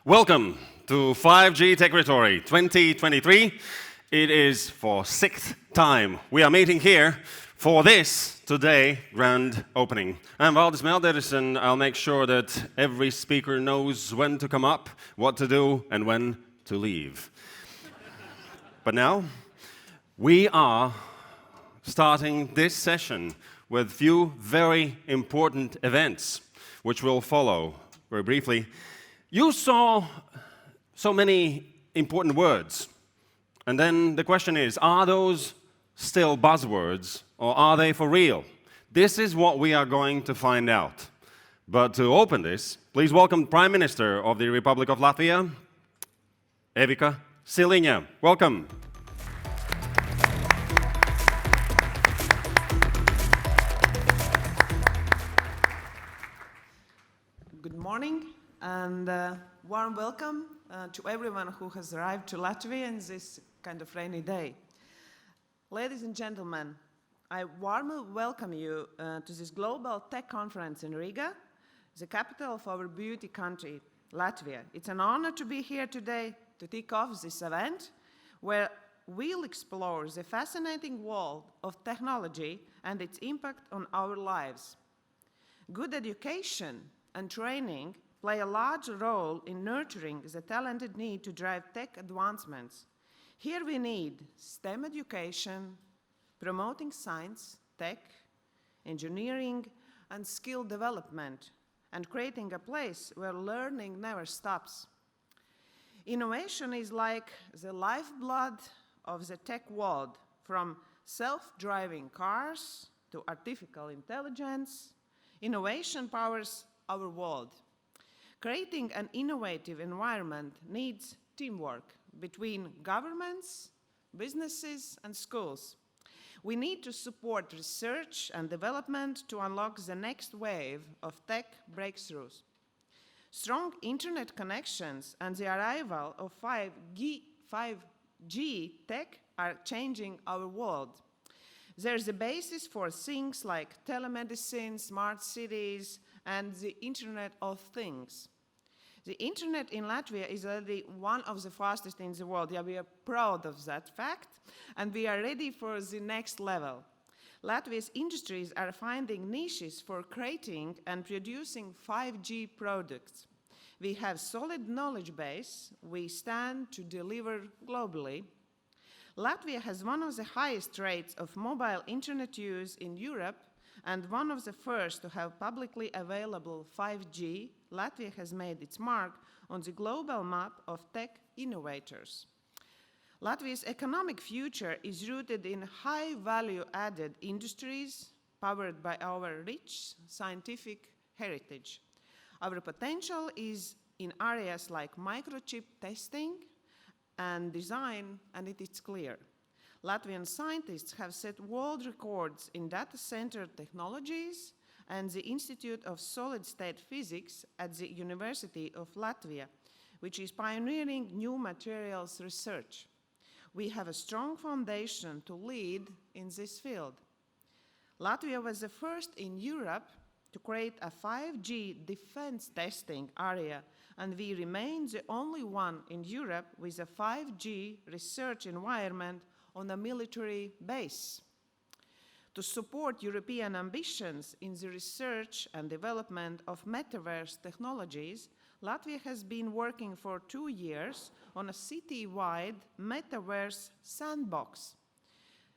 Welcome to 5G Techritory 2023. It is for sixth time we are meeting here for this today grand opening. I'm Valdis Melderis, and I'll make sure that every speaker knows when to come up, what to do, and when to leave. But now, we are starting this session with few very important events, which will follow very briefly. You saw so many important words, and then the question is, are those still buzzwords, or are they for real? This is what we are going to find out. But to open this, please welcome Prime Minister of the Republic of Latvia, Evika. Siliņa. Welcome. Good morning and warm welcome to everyone who has arrived to Latvia in this kind of rainy day. Ladies and gentlemen, I warmly welcome you to this global tech conference in Riga, the capital of our beauty country, Latvia. It's an honor to be here today to kick off this event where we'll explore the fascinating world of technology and its impact on our lives. Good education and training play a large role in nurturing the talented need to drive tech advancements. Here we need STEM education, promoting science, tech, engineering, and skill development, and creating a place where learning never stops. Innovation is like the lifeblood of the tech world, from self-driving cars to artificial intelligence. Innovation powers our world. Creating an innovative environment needs teamwork between governments, businesses, and schools. We need to support research and development to unlock the next wave of tech breakthroughs. Strong internet connections and the arrival of 5G tech are changing our world. There's a basis for things like telemedicine, smart cities, and the Internet of Things. The Internet in Latvia is already one of the fastest in the world. Yeah, we are proud of that fact, and we are ready for the next level. Latvia's industries are finding niches for creating and producing 5G products. We have solid knowledge base. We stand to deliver globally. Latvia has one of the highest rates of mobile internet use in Europe, and one of the first to have publicly available 5G. Latvia has made its mark on the global map of tech innovators. Latvia's economic future is rooted in high value-added industries powered by our rich scientific heritage. Our potential is in areas like microchip testing and design, and it is clear. Latvian scientists have set world records in data center technologies and the Institute of Solid-State Physics at the University of Latvia, which is pioneering new materials research. We have a strong foundation to lead in this field. Latvia was the first in Europe to create a 5G defense testing area, and we remain the only one in Europe with a 5G research environment on a military base. To support European ambitions in the research and development of metaverse technologies, Latvia has been working for 2 years on a city-wide metaverse sandbox.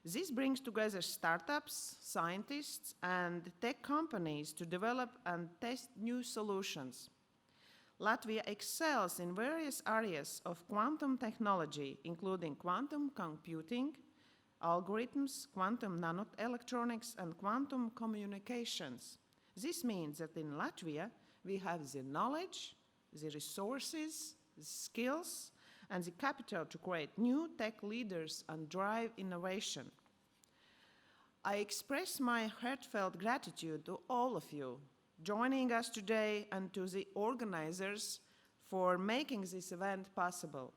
This brings together startups, scientists, and tech companies to develop and test new solutions. Latvia excels in various areas of quantum technology, including quantum computing, algorithms, quantum nanoelectronics, and quantum communications. This means that in Latvia, we have the knowledge, the resources, the skills, and the capital to create new tech leaders and drive innovation. I express my heartfelt gratitude to all of you joining us today and to the organizers for making this event possible.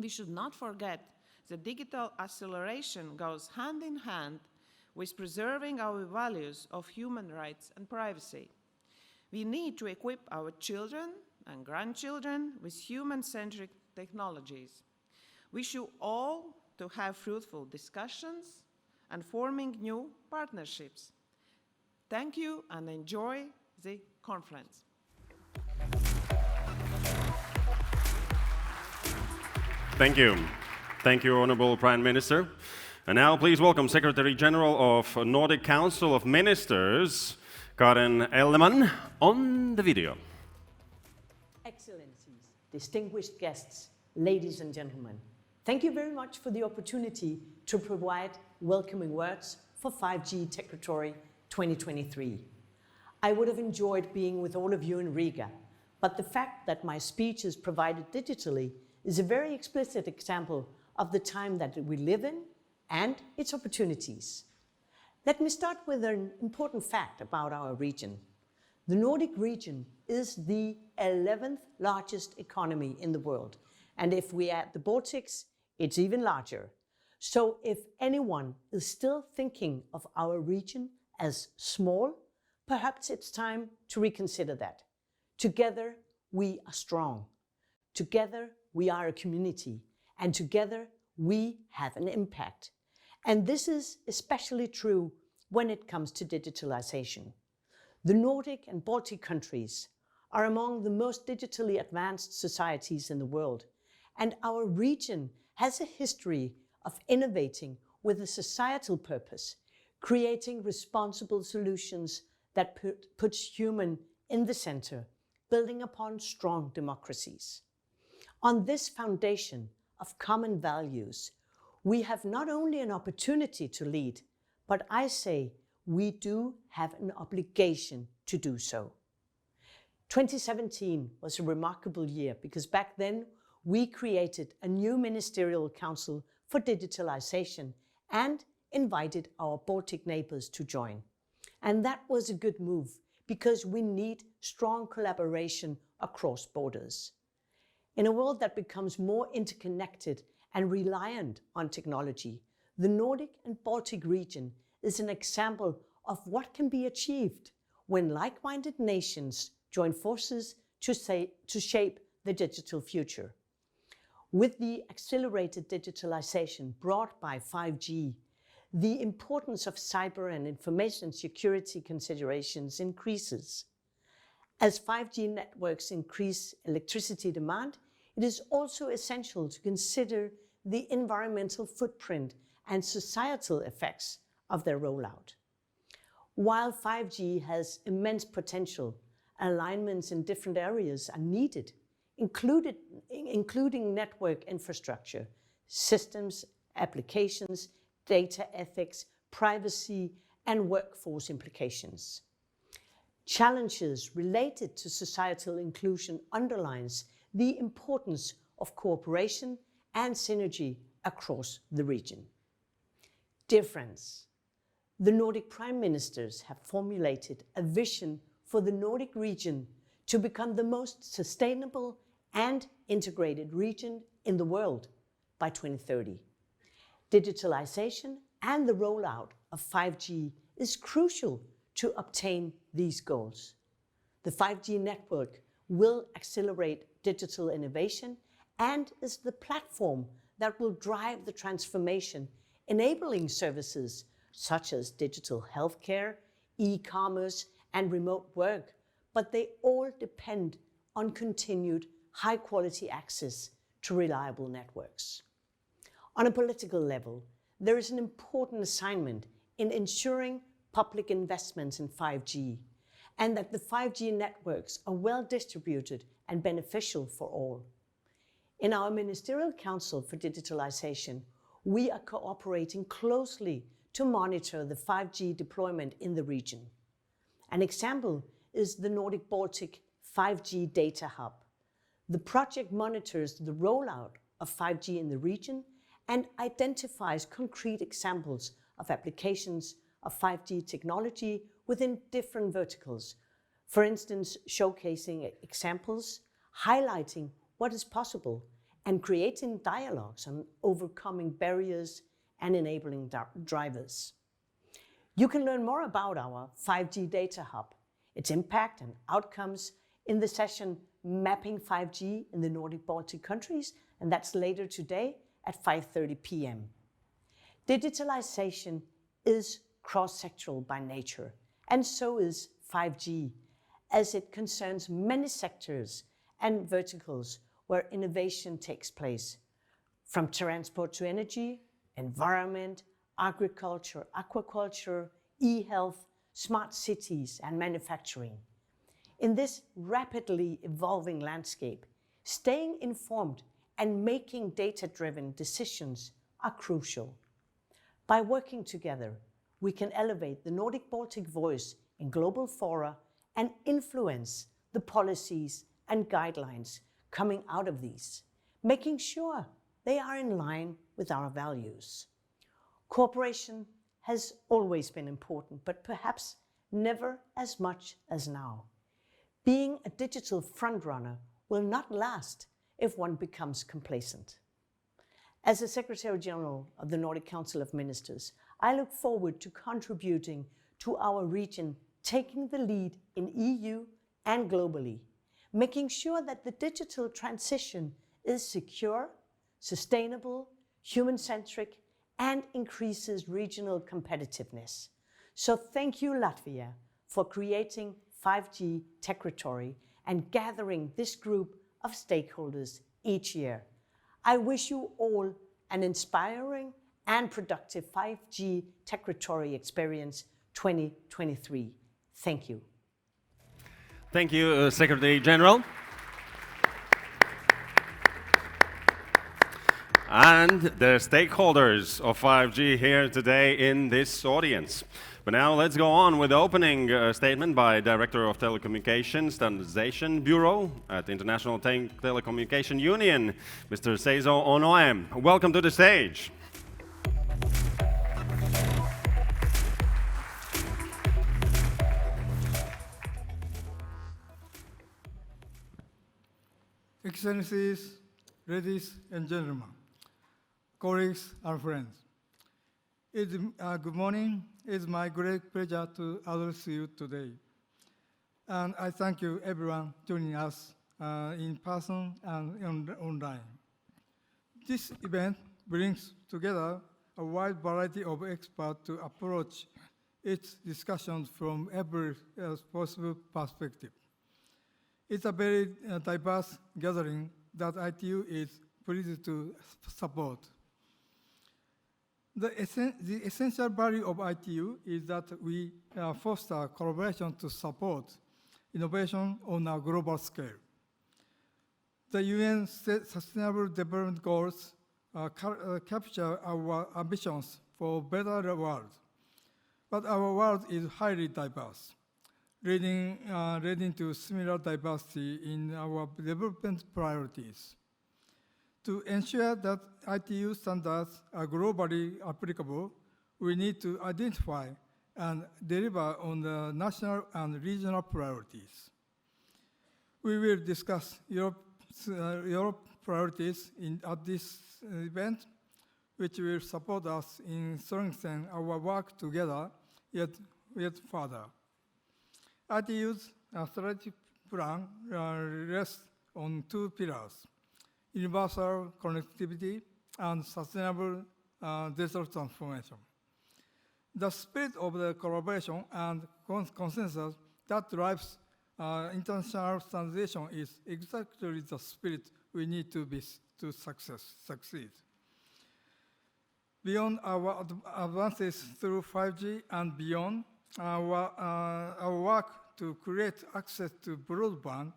We should not forget that digital acceleration goes hand in hand with preserving our values of human rights and privacy. We need to equip our children and grandchildren with human-centric technologies. Wish you all to have fruitful discussions and forming new partnerships. Thank you and enjoy the conference. Thank you. Thank you, Honorable Prime Minister. And now please welcome Secretary General of Nordic Council of Ministers, Karen Ellemann, on the video. Excellencies, distinguished guests, ladies and gentlemen, thank you very much for the opportunity to provide welcoming words for 5G Techritory 2023. I would have enjoyed being with all of you in Riga, but the fact that my speech is provided digitally is a very explicit example of the time that we live in and its opportunities. Let me start with an important fact about our region. The Nordic region is the 11th largest economy in the world, and if we add the Baltics, it's even larger. So if anyone is still thinking of our region as small, perhaps it's time to reconsider that. Together, we are strong. Together, we are a community, and together, we have an impact. And this is especially true when it comes to digitalization. The Nordic and Baltic countries are among the most digitally advanced societies in the world, and our region has a history of innovating with a societal purpose, creating responsible solutions that puts human in the center, building upon strong democracies. On this foundation of common values, we have not only an opportunity to lead, but I say we do have an obligation to do so. 2017 was a remarkable year because back then we created a new ministerial council for digitalization and invited our Baltic neighbors to join. And that was a good move because we need strong collaboration across borders. In a world that becomes more interconnected and reliant on technology, the Nordic and Baltic region is an example of what can be achieved when like-minded nations join forces to shape the digital future. With the accelerated digitalization brought by 5G, the importance of cyber and information security considerations increases. As 5G networks increase electricity demand, it is also essential to consider the environmental footprint and societal effects of their rollout. While 5G has immense potential, alignments in different areas are needed, including network infrastructure, systems, applications, data ethics, privacy, and workforce implications. Challenges related to societal inclusion underlines the importance of cooperation and synergy across the region. Dear friends, the Nordic Prime Ministers have formulated a vision for the Nordic region to become the most sustainable and integrated region in the world by 2030. Digitalization and the rollout of 5G is crucial to obtain these goals. The 5G network will accelerate digital innovation and is the platform that will drive the transformation, enabling services such as digital healthcare, e-commerce, and remote work, but they all depend on continued high-quality access to reliable networks. On a political level, there is an important assignment in ensuring public investments in 5G and that the 5G networks are well distributed and beneficial for all. In our Ministerial Council for Digitalization, we are cooperating closely to monitor the 5G deployment in the region. An example is the Nordic-Baltic 5G Data Hub. The project monitors the rollout of 5G in the region and identifies concrete examples of applications of 5G technology within different verticals. For instance, showcasing examples, highlighting what is possible, and creating dialogues on overcoming barriers and enabling drivers. You can learn more about our 5G Data Hub, its impact and outcomes in the session Mapping 5G in the Nordic-Baltic countries, and that's later today at 5:30 p.m. Digitalization is cross-sectoral by nature, and so is 5G, as it concerns many sectors and verticals where innovation takes place, from transport to energy, environment, agriculture, aquaculture, e-health, smart cities, and manufacturing. In this rapidly evolving landscape, staying informed and making data-driven decisions are crucial. By working together, we can elevate the Nordic-Baltic voice in global fora and influence the policies and guidelines coming out of these, making sure they are in line with our values. Cooperation has always been important, but perhaps never as much as now. Being a digital frontrunner will not last if one becomes complacent. As the Secretary General of the Nordic Council of Ministers, I look forward to contributing to our region taking the lead in EU and globally, making sure that the digital transition is secure, sustainable, human-centric, and increases regional competitiveness. So thank you, Latvia, for creating 5G Techritory and gathering this group of stakeholders each year. I wish you all an inspiring and productive 5G Techritory experience 2023. Thank you. Thank you, Secretary General. And the stakeholders of 5G here today in this audience. But now let's go on with the opening statement by Director of Telecommunication Standardization Bureau at International Telecommunication Union, Mr. Seizo Onoe. Welcome to the stage. Excellencies, ladies and gentlemen, colleagues and friends. Good morning. It's my great pleasure to address you today. And I thank you everyone joining us in person and online. This event brings together a wide variety of experts to approach its discussions from every possible perspective. It's a very diverse gathering that ITU is pleased to support. The essential value of ITU is that we foster collaboration to support innovation on a global scale. The UN Sustainable Development Goals capture our ambitions for a better world, but our world is highly diverse, leading to similar diversity in our development priorities. To ensure that ITU standards are globally applicable, we need to identify and deliver on the national and regional priorities. We will discuss Europe priorities at this event, which will support us in strengthening our work together yet further. ITU's strategic plan rests on two pillars: universal connectivity and sustainable digital transformation. The spirit of the collaboration and consensus that drives international standardization is exactly the spirit we need to succeed. Beyond our advances through 5G and beyond, our work to create access to broadband,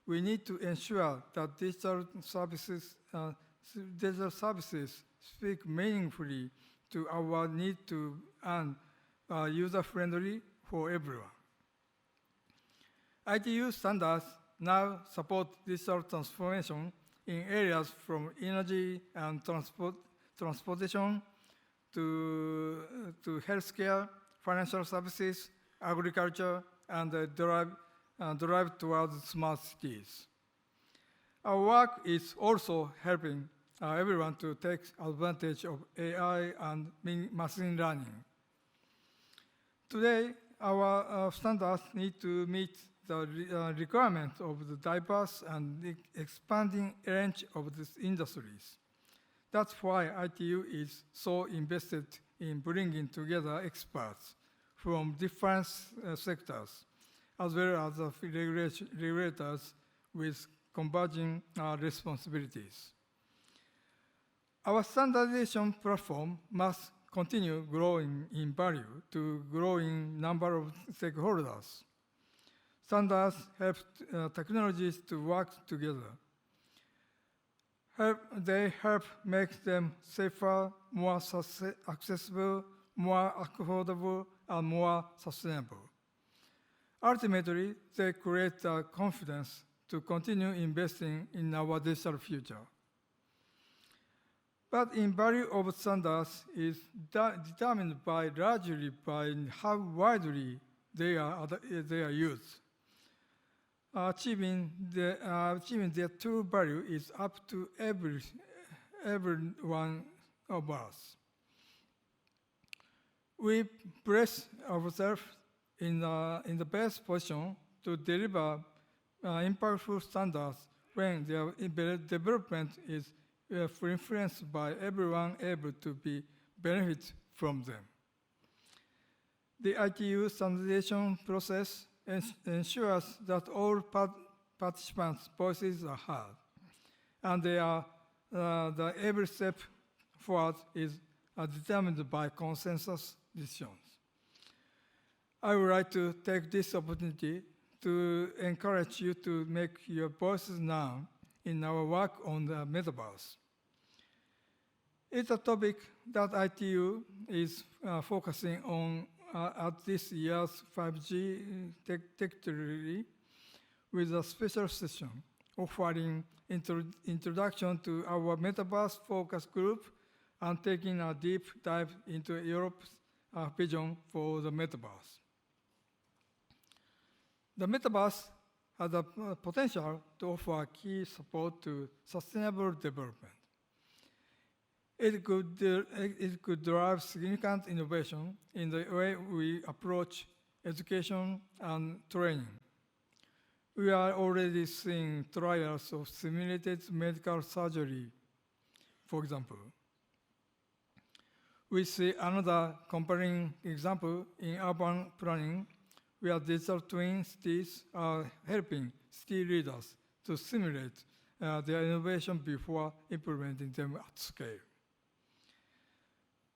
we need to ensure that digital services speak meaningfully to our need to and user-friendly for everyone. ITU standards now support digital transformation in areas from energy and transportation to healthcare, financial services, agriculture, and drive towards smart cities. Our work is also helping everyone to take advantage of AI and machine learning. Today, our standards need to meet the requirement of the diverse and expanding range of these industries. That's why ITU is so invested in bringing together experts from different sectors, as well as the regulators with converging responsibilities. Our standardization platform must continue growing in value to growing number of stakeholders. Standards help technologies to work together. They help make them safer, more accessible, more affordable, and more sustainable. Ultimately, they create the confidence to continue investing in our digital future. But in value of standards is determined largely by how widely they are used. Achieving their true value is up to every one of us. We place ourselves in the best position to deliver impactful standards when their development is influenced by everyone able to benefit from them. The ITU standardization process ensures that all participants' voices are heard, and the every step forward is determined by consensus decisions. I would like to take this opportunity to encourage you to make your voices known in our work on the metaverse. It's a topic that ITU is focusing on at this year's 5G Techritory with a special session offering introduction to our metaverse focus group and taking a deep dive into Europe's vision for the metaverse. The metaverse has the potential to offer key support to sustainable development. It could drive significant innovation in the way we approach education and training. We are already seeing trials of simulated medical surgery, for example. We see another compelling example in urban planning, where digital twin cities are helping city leaders to simulate their innovation before implementing them at scale.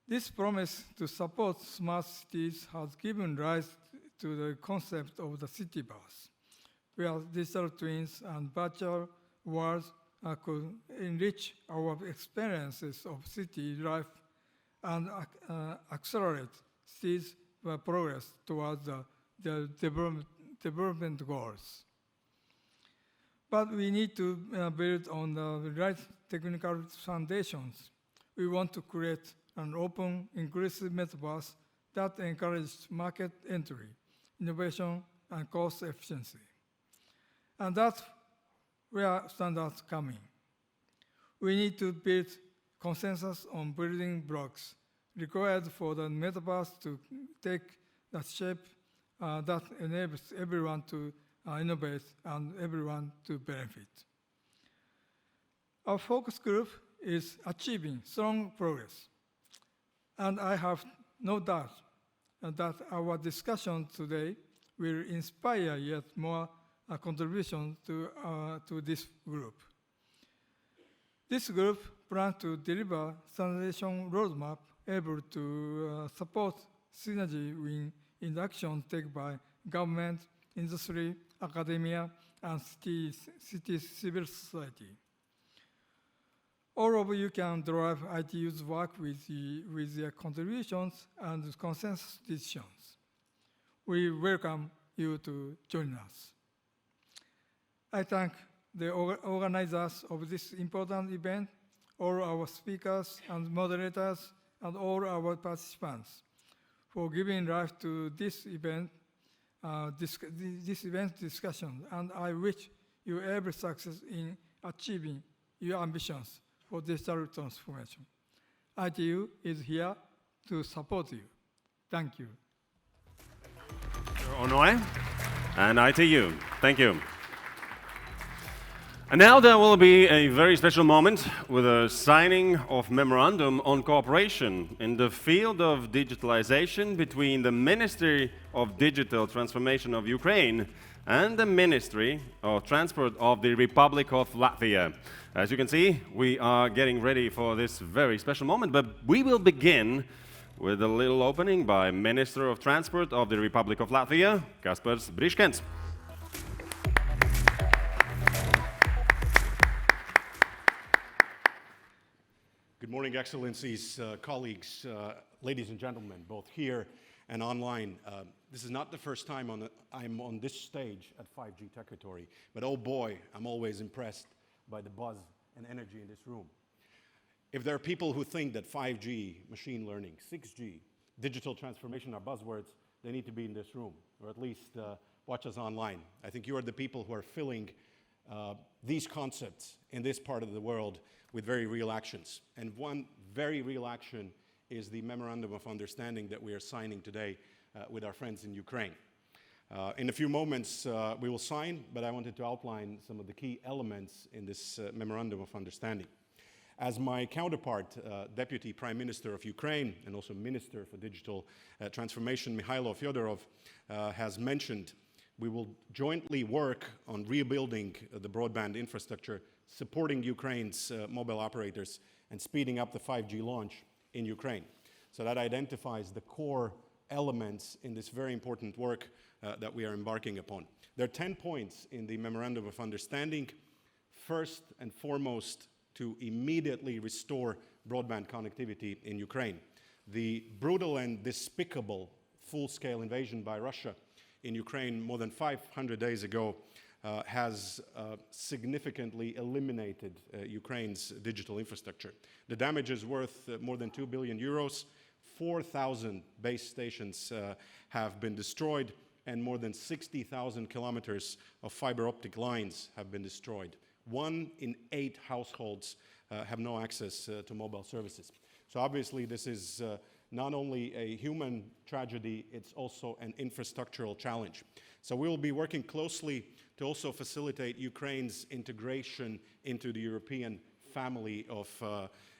This promise to support smart cities has given rise to the concept of the cityverse, where digital twins and virtual worlds could enrich our experiences of city life and accelerate cities' progress towards the development goals. But we need to build on the right technical foundations. We want to create an open, inclusive metaverse that encourages market entry, innovation, and cost efficiency. And that's where standards come in. We need to build consensus on building blocks required for the metaverse to take the shape that enables everyone to innovate and everyone to benefit. Our focus group is achieving strong progress, and I have no doubt that our discussion today will inspire yet more contribution to this group. This group plans to deliver standardization roadmap able to support synergy in action taken by government, industry, academia, and city civil society. All of you can drive ITU's work with their contributions and consensus decisions. We welcome you to join us. I thank the organizers of this important event, all our speakers and moderators, and all our participants for giving life to this event discussion, and I wish you every success in achieving your ambitions for digital transformation. ITU is here to support you. Thank you. Onoe. And ITU. Thank you. And now there will be a very special moment with a signing of Memorandum on Cooperation in the field of digitalization between the Ministry of Digital Transformation of Ukraine and the Ministry of Transport of the Republic of Latvia. As you can see, we are getting ready for this very special moment, but we will begin with a little opening by Minister of Transport of the Republic of Latvia, Kaspars Briškens. Good morning, Excellencies, colleagues, ladies and gentlemen, both here and online. This is not the first time I'm on this stage at 5G Techritory, but oh boy, I'm always impressed by the buzz and energy in this room. If there are people who think that 5G, machine learning, 6G, digital transformation are buzzwords, they need to be in this room, or at least watch us online. I think you are the people who are filling these concepts in this part of the world with very real actions. And one very real action is the Memorandum of Understanding that we are signing today with our friends in Ukraine. In a few moments we will sign, but I wanted to outline some of the key elements in this Memorandum of Understanding. As my counterpart, Deputy Prime Minister of Ukraine and also Minister for Digital Transformation, Mykhailo Fedorov, has mentioned, we will jointly work on rebuilding the broadband infrastructure, supporting Ukraine's mobile operators, and speeding up the 5G launch in Ukraine. So that identifies the core elements in this very important work that we are embarking upon. There are 10 points in the Memorandum of Understanding. First and foremost, to immediately restore broadband connectivity in Ukraine. The brutal and despicable full-scale invasion by Russia in Ukraine more than 500 days ago has significantly eliminated Ukraine's digital infrastructure. The damage is worth more than 2 billion euros. 4,000 base stations have been destroyed, and more than 60,000 kilometers of fiber optic lines have been destroyed. 1 in 8 households have no access to mobile services. So obviously this is not only a human tragedy, it's also an infrastructural challenge. So we will be working closely to also facilitate Ukraine's integration into the European family of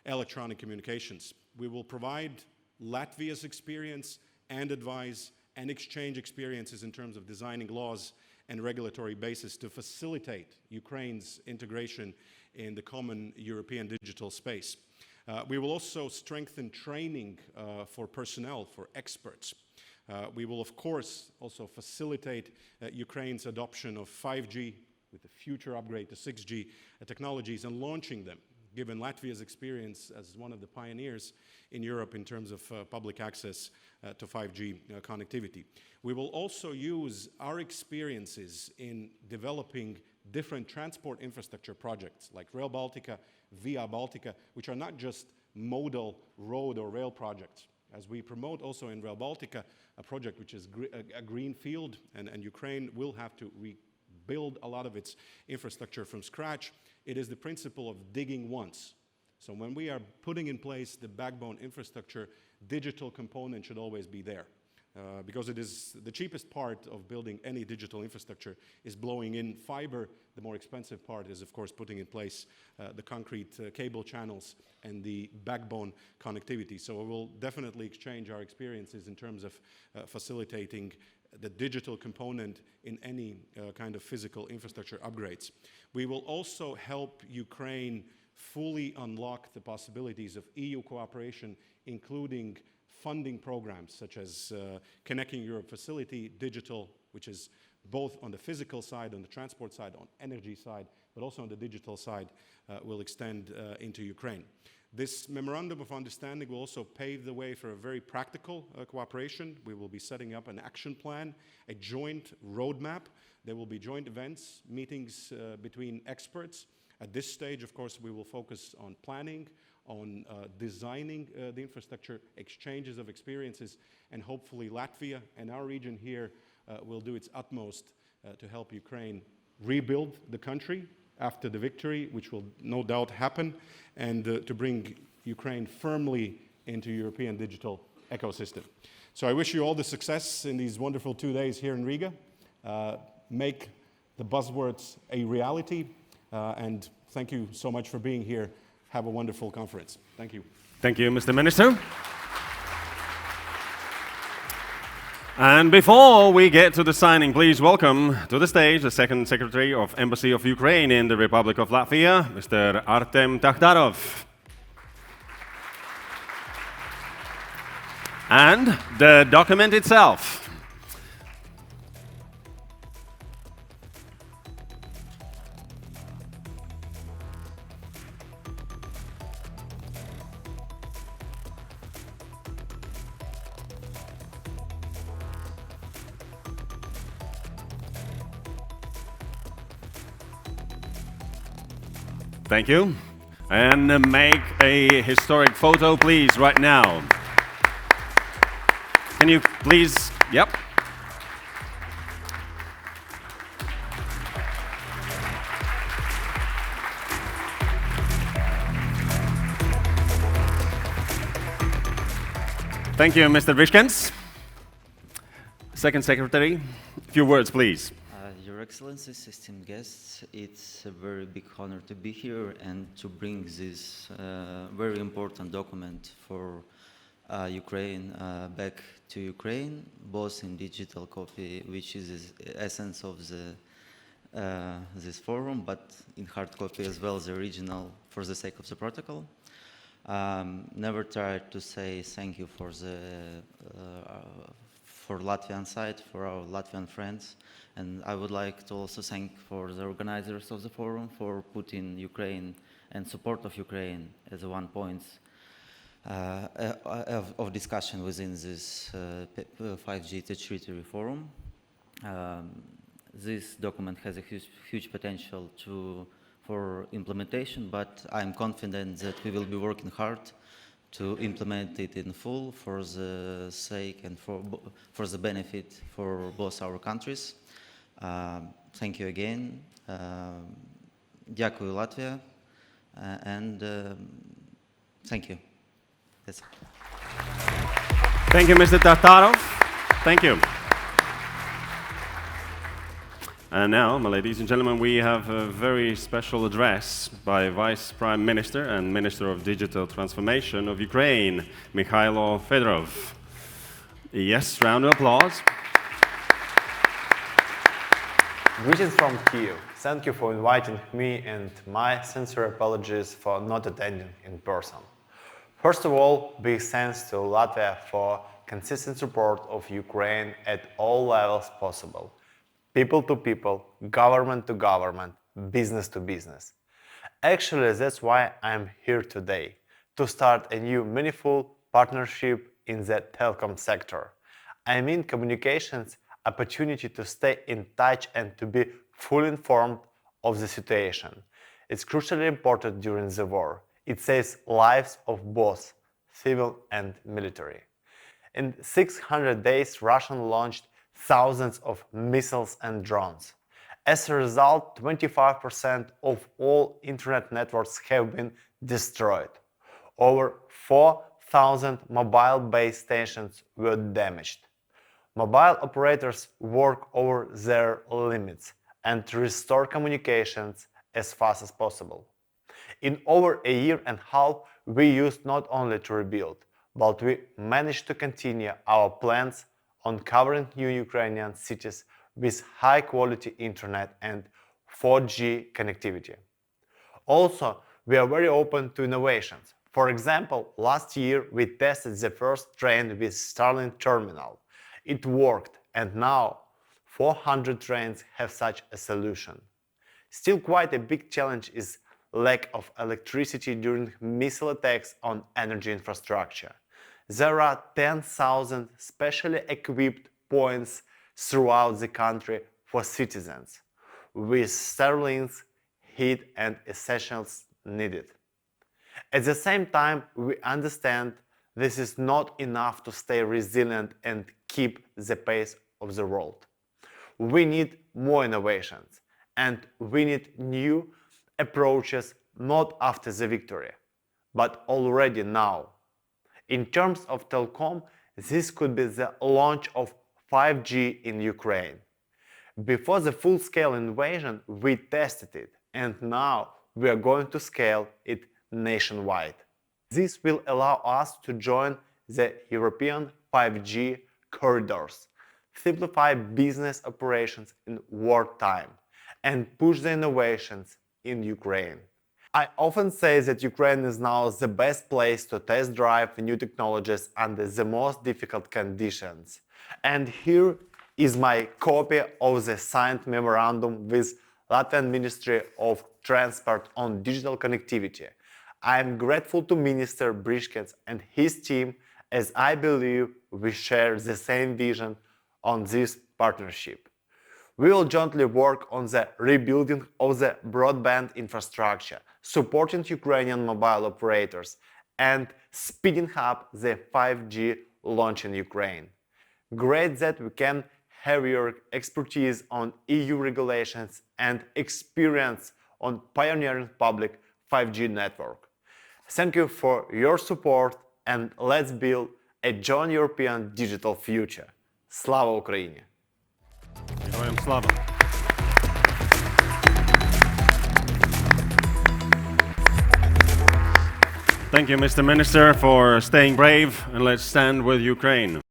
electronic communications. We will provide Latvia's experience and advise and exchange experiences in terms of designing laws and regulatory basis to facilitate Ukraine's integration in the common European digital space. We will also strengthen training for personnel, for experts. We will, of course, also facilitate Ukraine's adoption of 5G with the future upgrade to 6G technologies and launching them, given Latvia's experience as one of the pioneers in Europe in terms of public access to 5G connectivity. We will also use our experiences in developing different transport infrastructure projects like Rail Baltica, Via Baltica, which are not just modal road or rail projects. As we promote also in Rail Baltica, a project which is a green field, and Ukraine will have to rebuild a lot of its infrastructure from scratch. It is the principle of digging once. So when we are putting in place the backbone infrastructure, digital component should always be there. Because it is the cheapest part of building any digital infrastructure is blowing in fiber. The more expensive part is, of course, putting in place the concrete cable channels and the backbone connectivity. So we will definitely exchange our experiences in terms of facilitating the digital component in any kind of physical infrastructure upgrades. We will also help Ukraine fully unlock the possibilities of EU cooperation, including funding programs such as Connecting Europe Facility, digital, which is both on the physical side, on the transport side, on energy side, but also on the digital side, will extend into Ukraine. This Memorandum of Understanding will also pave the way for a very practical cooperation. We will be setting up an action plan, a joint roadmap. There will be joint events, meetings between experts. At this stage, of course, we will focus on planning, on designing the infrastructure, exchanges of experiences, and hopefully Latvia and our region here will do its utmost to help Ukraine rebuild the country after the victory, which will no doubt happen, and to bring Ukraine firmly into European digital ecosystem. So I wish you all the success in these wonderful 2 days here in Riga. make the buzzwords a reality. And thank you so much for being here. Have a wonderful conference. Thank you. Thank you, Mr. Minister. And before we get to the signing, please welcome to the stage the Second Secretary of Embassy of Ukraine in the Republic of Latvia, Mr. Artem Takhtarov. And the document itself. Thank you. And make a historic photo, please, right now. Can you please, yep. Thank you, Mr. Briškens. Second Secretary, a few words, please. Your Excellencies, esteemed guests, it's a very big honor to be here and to bring this very important document for Ukraine back to Ukraine, both in digital copy, which is the essence of this forum, but in hard copy as well as the original for the sake of the protocol. Never tried to say thank you for Latvian side, for our Latvian friends, and I would like to also thank for the organizers of the forum for putting Ukraine and support of Ukraine as one point of discussion within this 5G Techritory forum. This document has a huge potential for implementation, but I'm confident that we will be working hard to implement it in full for the sake and for the benefit for both our countries. Thank you again. Дякую, Latvia, and thank you. That's it. Thank you, Mr. Takhtarov. Thank you. And now, my ladies and gentlemen, we have a very special address by Vice Prime Minister and Minister of Digital Transformation of Ukraine, Mykhailo Fedorov. Yes, round of applause. Greetings from Kyiv. Thank you for inviting me, and my sincere apologies for not attending in person. First of all, big thanks to Latvia for consistent support of Ukraine at all levels possible. People to people, government to government, business to business. Actually, that's why I'm here today, to start a new meaningful partnership in the telecom sector. I mean communications, opportunity to stay in touch and to be fully informed of the situation. It's crucially important during the war. It saves lives of both civil and military. In 600 days, Russia launched thousands of missiles and drones. As a result, 25% of all internet networks have been destroyed. Over 4,000 mobile base stations were damaged. Mobile operators work over their limits and restore communications as fast as possible. In over a year and a half, we used not only to rebuild, but we managed to continue our plans on covering new Ukrainian cities with high-quality internet and 4G connectivity. Also, we are very open to innovations. For example, last year we tested the first train with Starlink terminal. It worked, and now 400 trains have such a solution. Still quite a big challenge is lack of electricity during missile attacks on energy infrastructure. There are 10,000 specially equipped points throughout the country for citizens, with Starlink's heat and essentials needed. At the same time, we understand this is not enough to stay resilient and keep the pace of the world. We need more innovations, and we need new approaches not after the victory, but already now. In terms of telecom, this could be the launch of 5G in Ukraine. Before the full-scale invasion, we tested it, and now we are going to scale it nationwide. This will allow us to join the European 5G corridors, simplify business operations in wartime, and push the innovations in Ukraine. I often say that Ukraine is now the best place to test drive new technologies under the most difficult conditions. And here is my copy of the signed memorandum with Latvian Ministry of Transport on digital connectivity. I am grateful to Minister Briškens and his team, as I believe we share the same vision on this partnership. We will jointly work on the rebuilding of the broadband infrastructure, supporting Ukrainian mobile operators, and speeding up the 5G launch in Ukraine. Great that we can have your expertise on EU regulations and experience on pioneering public 5G network. Thank you for your support, and let's build a joint European digital future. Slava Ukraini! Героям слава! Thank you, Mr. Minister, for staying brave, and let's stand with Ukraine.